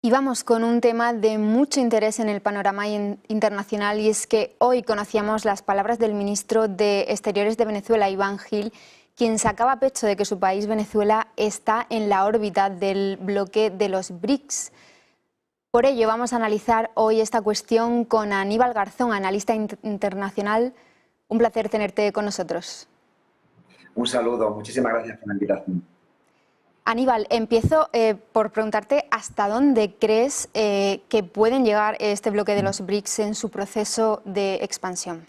Y vamos con un tema de mucho interés en el panorama internacional, y es que hoy conocíamos las palabras del ministro de Exteriores de Venezuela, Iván Gil, quien sacaba pecho de que su país, Venezuela, está en la órbita del bloque de los BRICS. Por ello vamos a analizar hoy esta cuestión con Aníbal Garzón, analista internacional. Un placer tenerte con nosotros. Un saludo, muchísimas gracias por la invitación. Aníbal, empiezo por preguntarte hasta dónde crees que pueden llegar este bloque de los BRICS en su proceso de expansión.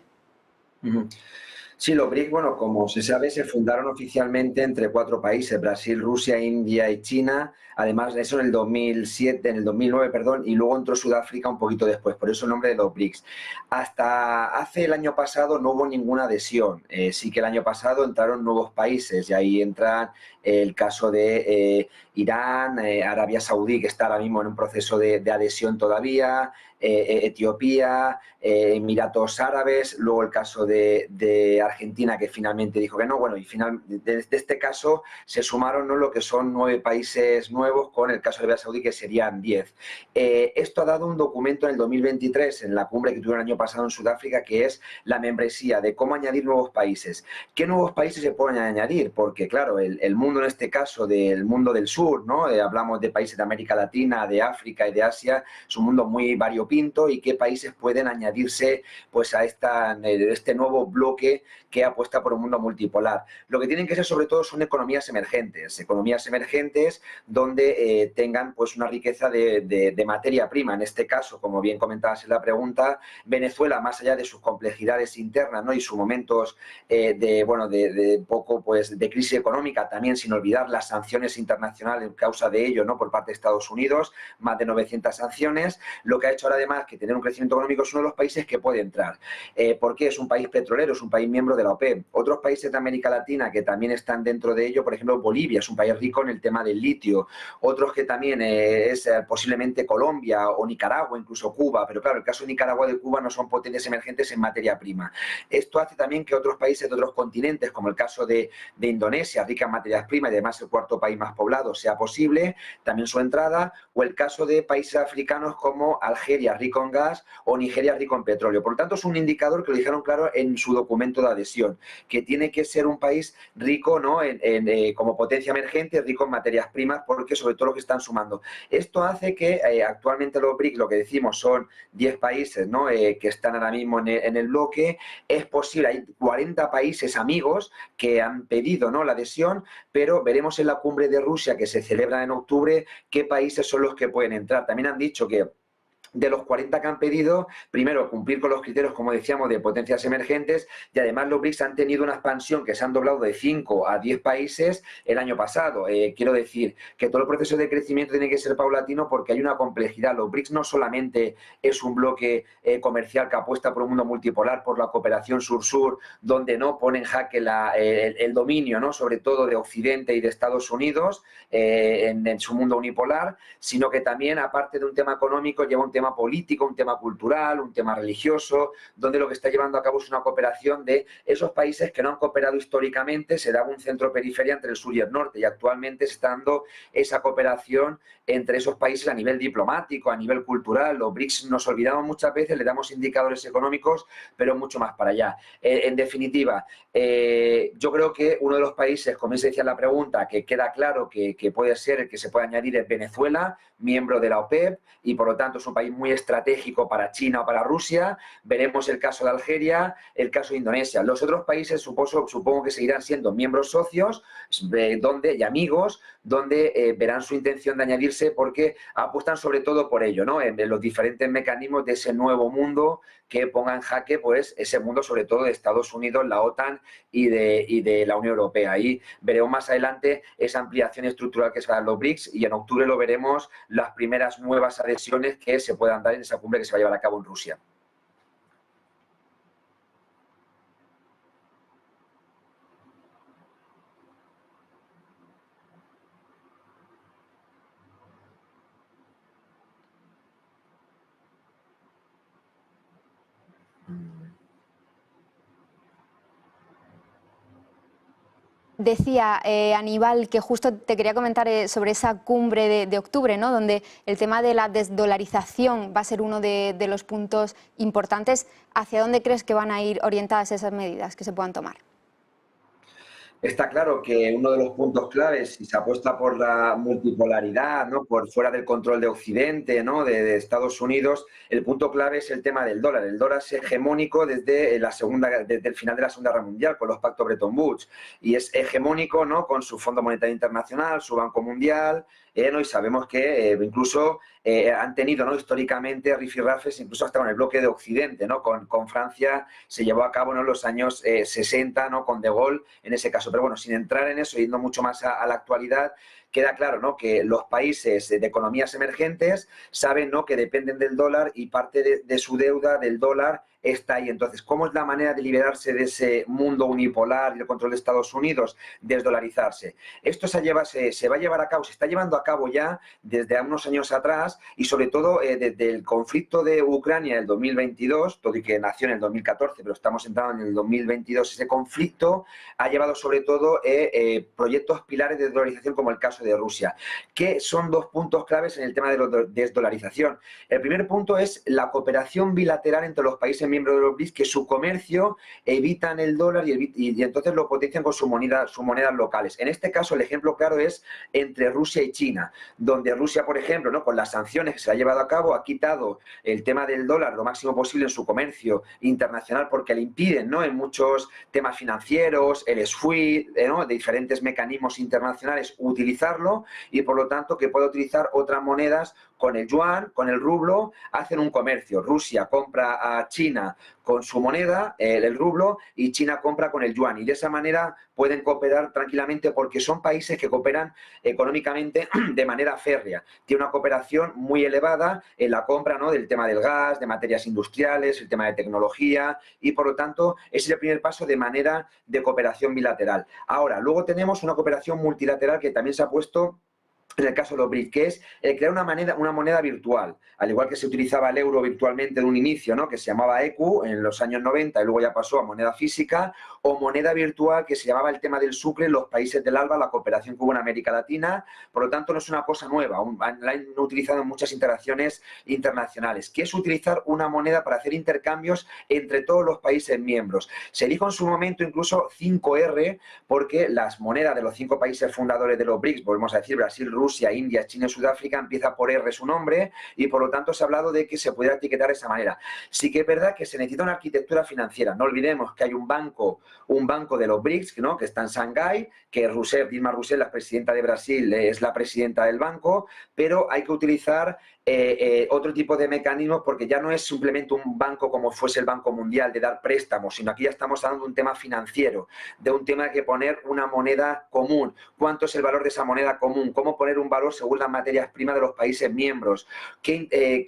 Sí, los BRICS, bueno, como se sabe, se fundaron oficialmente entre 4 países, Brasil, Rusia, India y China. Además de eso, en el 2007, en el 2009, perdón, y luego entró Sudáfrica un poquito después, por eso el nombre de los BRICS. Hasta hace el año pasado no hubo ninguna adhesión. Sí que el año pasado entraron nuevos países, y ahí entran el caso de Irán, Arabia Saudí, que está ahora mismo en un proceso de adhesión todavía, Etiopía, Emiratos Árabes, luego el caso de Argentina, que finalmente dijo que no. Bueno, y desde este caso se sumaron, ¿no?, lo que son 9 países nuevos, con el caso de Arabia Saudí, que serían 10. Esto ha dado un documento en el 2023, en la cumbre que tuvieron el año pasado en Sudáfrica, que es la membresía de cómo añadir nuevos países. ¿Qué nuevos países se pueden añadir? Porque, claro, el mundo, en este caso, del mundo del sur, ¿no? Hablamos de países de América Latina, de África y de Asia, es un mundo muy variopinto, y qué países pueden añadirse pues a este nuevo bloque que apuesta por un mundo multipolar. Lo que tienen que ser, sobre todo, son economías emergentes donde tengan pues una riqueza de materia prima. En este caso, como bien comentabas en la pregunta, Venezuela, más allá de sus complejidades internas, ¿no?, y sus momentos de crisis económica, también sin olvidar las sanciones internacionales en causa de ello, ¿no?, por parte de Estados Unidos, más de 900 sanciones. Lo que ha hecho ahora, además, que tener un crecimiento económico, es uno de los países que puede entrar. ¿Por qué? Es un país petrolero, es un país miembro de la OPEP. Otros países de América Latina que también están dentro de ello, por ejemplo, Bolivia, es un país rico en el tema del litio. Otros que también es posiblemente Colombia o Nicaragua, incluso Cuba. Pero claro, el caso de Nicaragua y de Cuba no son potencias emergentes en materia prima. Esto hace también que otros países de otros continentes, como el caso de Indonesia, rica en materias primas y además el 4º país más poblado, sea posible también su entrada, o el caso de países africanos como Algeria, rico en gas, o Nigeria, rico en petróleo. Por lo tanto, es un indicador que lo dijeron claro en su documento de adhesión, que tiene que ser un país rico, ¿no?, como potencia emergente, rico en materias primas, porque sobre todo lo que están sumando. Esto hace que actualmente los BRICS, lo que decimos, son 10 países, ¿no?, que están ahora mismo en el bloque. Es posible, hay 40 países amigos que han pedido, ¿no?, la adhesión, pero veremos en la cumbre de Rusia, que se celebra en octubre, qué países son los que pueden entrar. También han dicho que de los 40 que han pedido, primero, cumplir con los criterios, como decíamos, de potencias emergentes, y además los BRICS han tenido una expansión que se han doblado de 5 a 10 países el año pasado. Quiero decir que todo el proceso de crecimiento tiene que ser paulatino, porque hay una complejidad. Los BRICS no solamente es un bloque comercial que apuesta por un mundo multipolar, por la cooperación sur-sur, donde no pone en jaque el dominio, ¿no?, sobre todo de Occidente y de Estados Unidos en su mundo unipolar, sino que también, aparte de un tema económico, lleva un tema político, un tema cultural, un tema religioso, donde lo que está llevando a cabo es una cooperación de esos países que no han cooperado históricamente. Se daba un centro-periferia entre el sur y el norte, y actualmente se está dando esa cooperación entre esos países a nivel diplomático, a nivel cultural. Los BRICS nos olvidamos muchas veces, le damos indicadores económicos, pero mucho más para allá. En definitiva, yo creo que uno de los países, como se decía en la pregunta, que queda claro que puede ser el que se puede añadir, es Venezuela, miembro de la OPEP, y por lo tanto es un país muy estratégico para China o para Rusia. Veremos el caso de Algeria, el caso de Indonesia. Los otros países supongo que seguirán siendo miembros socios y amigos, donde verán su intención de añadirse, porque apuestan sobre todo por ello, ¿no?, en los diferentes mecanismos de ese nuevo mundo que ponga en jaque pues ese mundo, sobre todo de Estados Unidos, la OTAN y de la Unión Europea. Ahí veremos más adelante esa ampliación estructural que se va a dar los BRICS, y en octubre lo veremos, las primeras nuevas adhesiones que se puedan dar en esa cumbre que se va a llevar a cabo en Rusia. Decía Aníbal que justo te quería comentar sobre esa cumbre de octubre, ¿no? Donde el tema de la desdolarización va a ser uno de los puntos importantes. ¿Hacia dónde crees que van a ir orientadas esas medidas que se puedan tomar? Está claro que uno de los puntos claves, si se apuesta por la multipolaridad, ¿no? Por fuera del control de Occidente, ¿no? de Estados Unidos, el punto clave es el tema del dólar. El dólar es hegemónico desde desde el final de la Segunda Guerra Mundial, con los pactos Bretton Woods, y es hegemónico, ¿no? Con su Fondo Monetario Internacional, su Banco Mundial, ¿no? Y sabemos que incluso han tenido, ¿no? Históricamente rifirrafes, incluso hasta con el bloque de Occidente, ¿no? Con Francia se llevó a cabo, ¿no? En los años 60, ¿no? Con De Gaulle en ese caso. Pero bueno, sin entrar en eso, yendo mucho más a la actualidad, queda claro, ¿no? Que los países de economías emergentes saben, ¿no? Que dependen del dólar y parte de su deuda del dólar está ahí. Entonces, ¿cómo es la manera de liberarse de ese mundo unipolar y el control de Estados Unidos? Desdolarizarse. Esto se va a llevar a cabo, se está llevando a cabo ya desde unos años atrás y sobre todo desde el conflicto de Ucrania del 2022, todo y que nació en el 2014, pero estamos entrando en el 2022, ese conflicto ha llevado sobre todo proyectos pilares de desdolarización como el caso de Rusia, que son dos puntos claves en el tema de la desdolarización. El primer punto es la cooperación bilateral entre los países miembros de los BRICS, que su comercio evitan el dólar y entonces lo potencian con sus monedas locales. En este caso, el ejemplo claro es entre Rusia y China, donde Rusia, por ejemplo, ¿no? Con las sanciones que se ha llevado a cabo, ha quitado el tema del dólar lo máximo posible en su comercio internacional porque le impiden, ¿no? En muchos temas financieros, el SWIFT, ¿no? De diferentes mecanismos internacionales, utilizarlo y, por lo tanto, que pueda utilizar otras monedas con el yuan, con el rublo, hacen un comercio. Rusia compra a China con su moneda, el rublo, y China compra con el yuan. Y de esa manera pueden cooperar tranquilamente porque son países que cooperan económicamente de manera férrea. Tiene una cooperación muy elevada en la compra, ¿no? Del tema del gas, de materias industriales, el tema de tecnología y, por lo tanto, ese es el primer paso de manera de cooperación bilateral. Ahora, luego tenemos una cooperación multilateral que también se ha puesto en el caso de los BRICS, que es crear una moneda virtual, al igual que se utilizaba el euro virtualmente de un inicio, ¿no? Que se llamaba ECU en los años 90 y luego ya pasó a moneda física, o moneda virtual que se llamaba el tema del sucre en los países del ALBA, la cooperación que hubo en América Latina. Por lo tanto, no es una cosa nueva, la han utilizado en muchas interacciones internacionales, que es utilizar una moneda para hacer intercambios entre todos los países miembros. Se dijo en su momento incluso 5R, porque las monedas de los 5 países fundadores de los BRICS, volvemos a decir Brasil, Rusia, India, China y Sudáfrica, empieza por R su nombre y por lo tanto se ha hablado de que se pudiera etiquetar de esa manera. Sí que es verdad que se necesita una arquitectura financiera. No olvidemos que hay un banco de los BRICS, ¿no? Que está en Shanghái, que Dilma Rousseff, la presidenta de Brasil, es la presidenta del banco, pero hay que utilizar otro tipo de mecanismos porque ya no es simplemente un banco como fuese el Banco Mundial de dar préstamos, sino aquí ya estamos hablando de un tema financiero, de un tema que poner una moneda común. ¿Cuánto es el valor de esa moneda común? ¿Cómo poner un valor según las materias primas de los países miembros?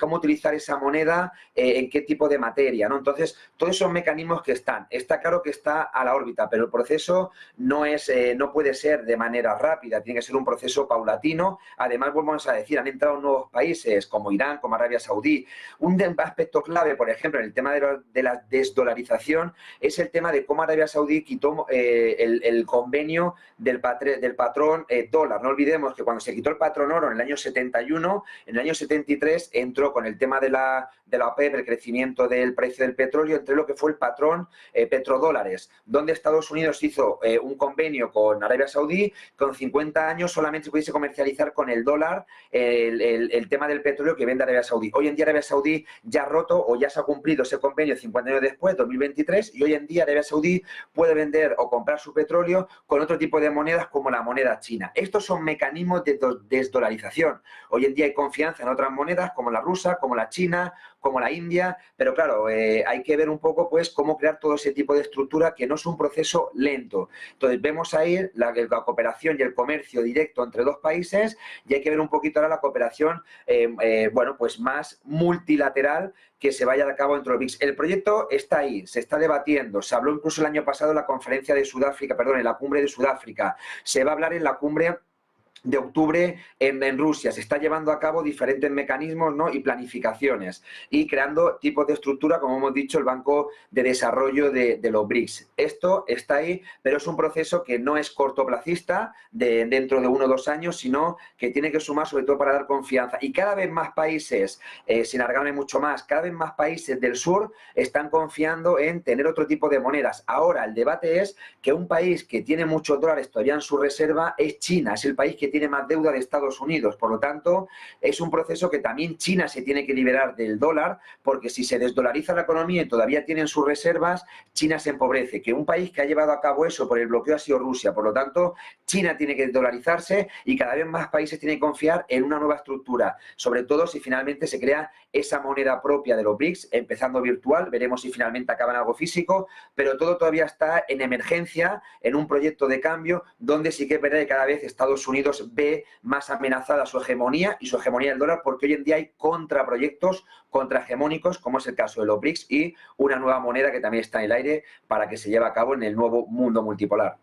¿Cómo utilizar esa moneda? ¿En qué tipo de materia? ¿No? Entonces, todos esos mecanismos que están. Está claro que está a la órbita, pero el proceso no puede ser de manera rápida, tiene que ser un proceso paulatino. Además, volvemos a decir, han entrado nuevos países como Irán, como Arabia Saudí. Un aspecto clave, por ejemplo, en el tema de la desdolarización es el tema de cómo Arabia Saudí quitó el convenio del patrón dólar. No olvidemos que cuando se quitó el patrón oro en el año 71, en el año 73 entró con el tema de la OPEP, el crecimiento del precio del petróleo, entre lo que fue el patrón petrodólares, donde Estados Unidos hizo un convenio con Arabia Saudí, con 50 años solamente se pudiese comercializar con el dólar el tema del petróleo que vende Arabia Saudí. Hoy en día Arabia Saudí ya ha roto o ya se ha cumplido ese convenio 50 años después, 2023, y hoy en día Arabia Saudí puede vender o comprar su petróleo con otro tipo de monedas como la moneda china. Estos son mecanismos de desdolarización. Hoy en día hay confianza en otras monedas como la rusa, como la china, como la India, pero claro, hay que ver un poco pues cómo crear todo ese tipo de estructura que no es un proceso lento. Entonces vemos ahí la cooperación y el comercio directo entre dos países y hay que ver un poquito ahora la cooperación bueno, pues más multilateral que se vaya a cabo entre los BRICS. El proyecto está ahí, se está debatiendo, se habló incluso el año pasado en la conferencia de Sudáfrica, perdón, en la cumbre de Sudáfrica, se va a hablar en la cumbre de octubre en Rusia. Se está llevando a cabo diferentes mecanismos, ¿no?, y planificaciones y creando tipos de estructura, como hemos dicho, el Banco de Desarrollo de los BRICS. Esto está ahí, pero es un proceso que no es cortoplacista, dentro de 1 o 2 años, sino que tiene que sumar sobre todo para dar confianza. Y cada vez más países, sin alargarme mucho más, cada vez más países del sur están confiando en tener otro tipo de monedas. Ahora, el debate es que un país que tiene muchos dólares todavía en su reserva es China, es el país que tiene más deuda de Estados Unidos. Por lo tanto, es un proceso que también China se tiene que liberar del dólar, porque si se desdolariza la economía y todavía tienen sus reservas, China se empobrece. Que un país que ha llevado a cabo eso por el bloqueo ha sido Rusia. Por lo tanto, China tiene que dolarizarse y cada vez más países tienen que confiar en una nueva estructura, sobre todo si finalmente se crea esa moneda propia de los BRICS, empezando virtual, veremos si finalmente acaba en algo físico, pero todo todavía está en emergencia, en un proyecto de cambio, donde sí que es verdad que cada vez Estados Unidos ve más amenazada su hegemonía y su hegemonía del dólar, porque hoy en día hay contraproyectos contrahegemónicos, como es el caso de los BRICS, y una nueva moneda que también está en el aire para que se lleve a cabo en el nuevo mundo multipolar.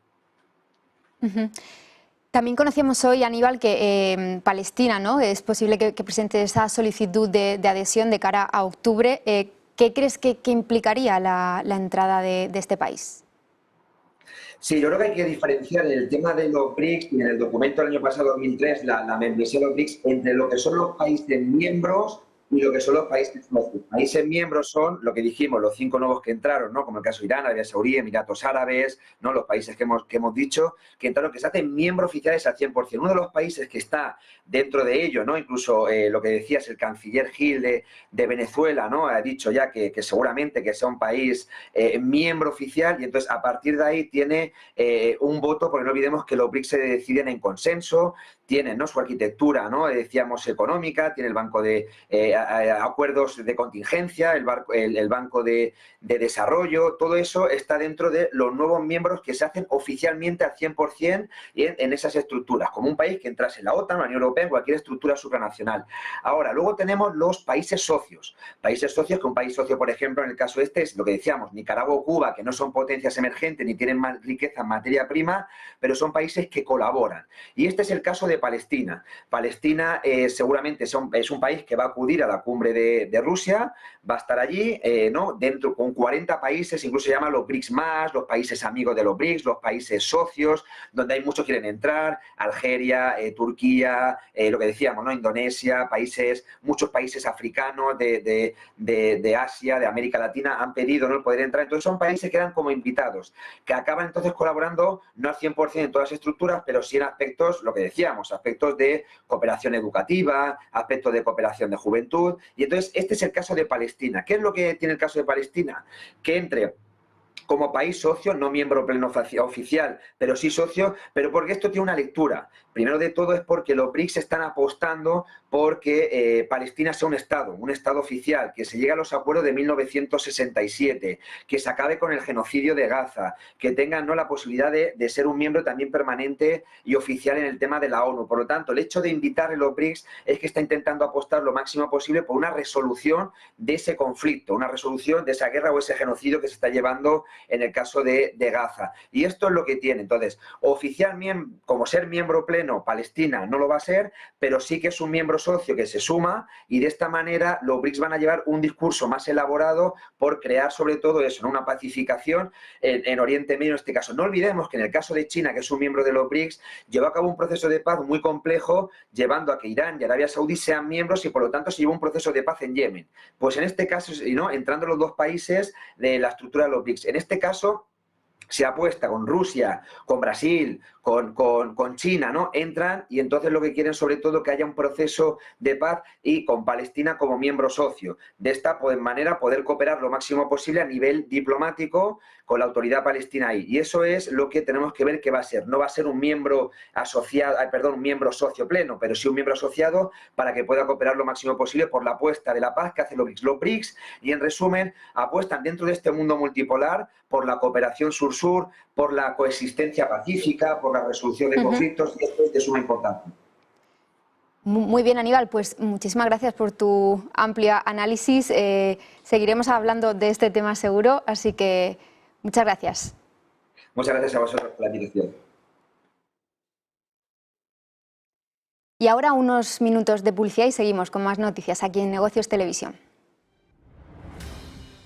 También conocíamos hoy, Aníbal, que Palestina, ¿no?, es posible que presente esa solicitud de adhesión de cara a octubre. ¿Qué crees que implicaría la entrada de este país? Sí, yo creo que hay que diferenciar en el tema de los BRICS y en el documento del año pasado, 2003, la membresía de los BRICS, entre lo que son los países miembros y lo que son los países socios. Países miembros son lo que dijimos, los 5 nuevos que entraron, ¿no?, como el caso de Irán, Arabia Saudí, Emiratos Árabes, ¿no?, los países que hemos dicho, que entraron, que se hacen miembros oficiales al 100%. Uno de los países que está dentro de ello, ¿no?, incluso lo que decías, el canciller Gil de Venezuela, ¿no?, ha dicho ya que seguramente que sea un país miembro oficial, y entonces a partir de ahí tiene un voto, porque no olvidemos que los BRICS se deciden en consenso, tienen, ¿no?, su arquitectura, ¿no?, decíamos, económica, tiene el banco de acuerdos de contingencia, el banco de desarrollo, todo eso está dentro de los nuevos miembros que se hacen oficialmente al 100% y en esas estructuras, como un país que entrase en la OTAN, la Unión Europea, en cualquier estructura supranacional. Ahora, luego tenemos los países socios que un país socio, por ejemplo, en el caso este, es lo que decíamos, Nicaragua o Cuba, que no son potencias emergentes ni tienen más riqueza en materia prima, pero son países que colaboran. Y este es el caso de Palestina. Palestina seguramente es un país que va a acudir a la cumbre de Rusia, va a estar allí, ¿no?, dentro con 40 países, incluso se llaman los BRICS más, los países amigos de los BRICS, los países socios, donde hay muchos que quieren entrar, Algeria, Turquía, lo que decíamos, ¿no?, Indonesia, muchos países africanos de Asia, de América Latina, han pedido, ¿no?, el poder entrar. Entonces son países que quedan como invitados, que acaban entonces colaborando, no al 100% en todas las estructuras, pero sí en aspectos, lo que decíamos, aspectos de cooperación educativa, aspectos de cooperación de juventud. Y entonces este es el caso de Palestina. ¿Qué es lo que tiene el caso de Palestina? Que entre como país socio, no miembro pleno oficial, pero sí socio, pero porque esto tiene una lectura. Primero de todo es porque los BRICS están apostando porque Palestina sea un Estado oficial, que se llegue a los acuerdos de 1967, que se acabe con el genocidio de Gaza, que tengan, ¿no?, la posibilidad de ser un miembro también permanente y oficial en el tema de la ONU. Por lo tanto, el hecho de invitar a los BRICS es que está intentando apostar lo máximo posible por una resolución de ese conflicto, una resolución de esa guerra o ese genocidio que se está llevando en el caso de Gaza. Y esto es lo que tiene. Entonces, oficialmente, como ser miembro pleno, Palestina no lo va a ser, pero sí que es un miembro socio que se suma, y de esta manera los BRICS van a llevar un discurso más elaborado por crear sobre todo eso, ¿no?, una pacificación en Oriente Medio en este caso. No olvidemos que en el caso de China, que es un miembro de los BRICS, llevó a cabo un proceso de paz muy complejo, llevando a que Irán y Arabia Saudí sean miembros, y por lo tanto se llevó un proceso de paz en Yemen. Pues en este caso, ¿no?, entrando los dos países de la estructura de los BRICS. En este caso se apuesta con Rusia, con Brasil, con China, ¿no?, entran, y entonces lo que quieren sobre todo que haya un proceso de paz, y con Palestina como miembro socio. De esta manera poder cooperar lo máximo posible a nivel diplomático con la autoridad palestina ahí. Y eso es lo que tenemos que ver que va a ser. No va a ser un miembro asociado, un miembro socio pleno, pero sí un miembro asociado para que pueda cooperar lo máximo posible por la apuesta de la paz que hacen los BRICS. Los BRICS, y en resumen, apuestan dentro de este mundo multipolar por la cooperación sur-sur, por la coexistencia pacífica, por la resolución de conflictos, y esto es de suma importancia. Muy bien, Aníbal, pues muchísimas gracias por tu amplio análisis. Seguiremos hablando de este tema seguro, así que muchas gracias. Muchas gracias a vosotros por la invitación. Y ahora unos minutos de publicidad y seguimos con más noticias aquí en Negocios Televisión.